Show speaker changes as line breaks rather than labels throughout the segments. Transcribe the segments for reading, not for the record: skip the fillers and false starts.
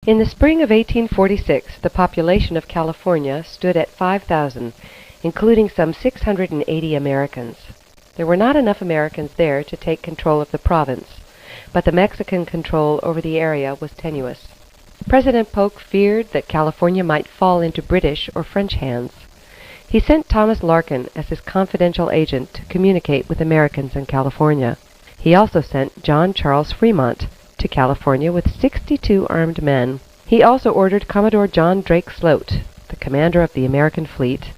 In the spring of 1846, the population of California stood at 5,000, including some 680 Americans. There were not enough Americans there to take control of the province, but the Mexican control over the area was tenuous. President Polk feared that California might fall into British or French hands. He sent Thomas Larkin as his confidential agent to communicate with Americans in California. He also sent John Charles Fremont to California with 62 armed men. He also ordered Commodore John Drake Sloat, the commander of the American fleet,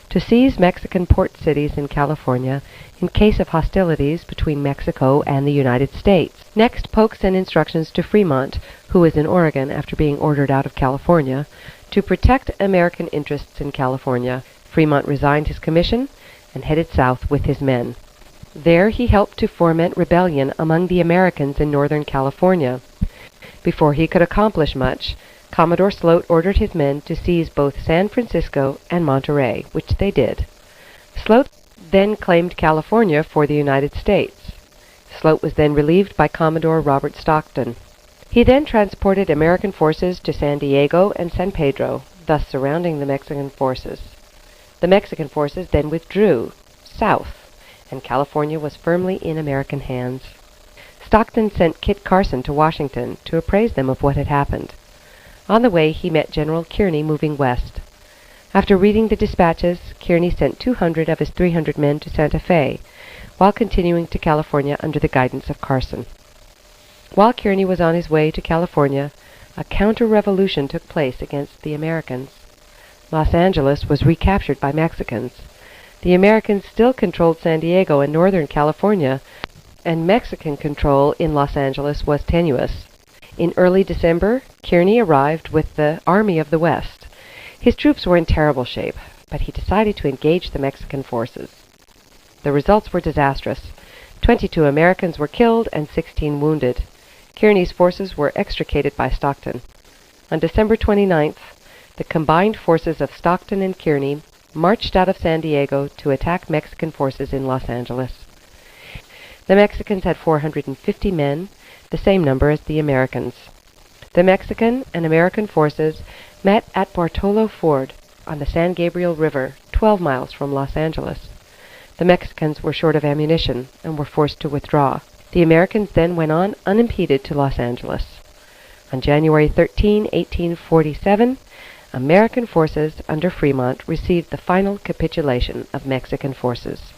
to seize Mexican port cities in California in case of hostilities between Mexico and the United States. Next, Polk sent instructions to Fremont, who was in Oregon after being ordered out of California, to protect American interests in California. Fremont resigned his commission and headed south with his men. There he helped to foment rebellion among the Americans in Northern California. Before he could accomplish much, Commodore Sloat ordered his men to seize both San Francisco and Monterey, which they did. Sloat then claimed California for the United States. Sloat was then relieved by Commodore Robert Stockton. He then transported American forces to San Diego and San Pedro, thus surrounding the Mexican forces. The Mexican forces then withdrew south, and California was firmly in American hands. Stockton sent Kit Carson to Washington to appraise them of what had happened. On the way, he met General Kearny moving west. After reading the dispatches, Kearny sent 200 of his 300 men to Santa Fe, while continuing to California under the guidance of Carson. While Kearny was on his way to California, a counter-revolution took place against the Americans. Los Angeles was recaptured by Mexicans. The Americans still controlled San Diego and Northern California, and Mexican control in Los Angeles was tenuous. In early December, Kearny arrived with the Army of the West. His troops were in terrible shape, but he decided to engage the Mexican forces. The results were disastrous. 22 Americans were killed and 16 wounded. Kearny's forces were extricated by Stockton. On December 29th, the combined forces of Stockton and Kearny marched out of San Diego to attack Mexican forces in Los Angeles. The Mexicans had 450 men, the same number as the Americans. The Mexican and American forces met at Bartolo Ford on the San Gabriel River, 12 miles from Los Angeles. The Mexicans were short of ammunition and were forced to withdraw. The Americans then went on unimpeded to Los Angeles. On January 13, 1847, American forces under Fremont received the final capitulation of Mexican forces.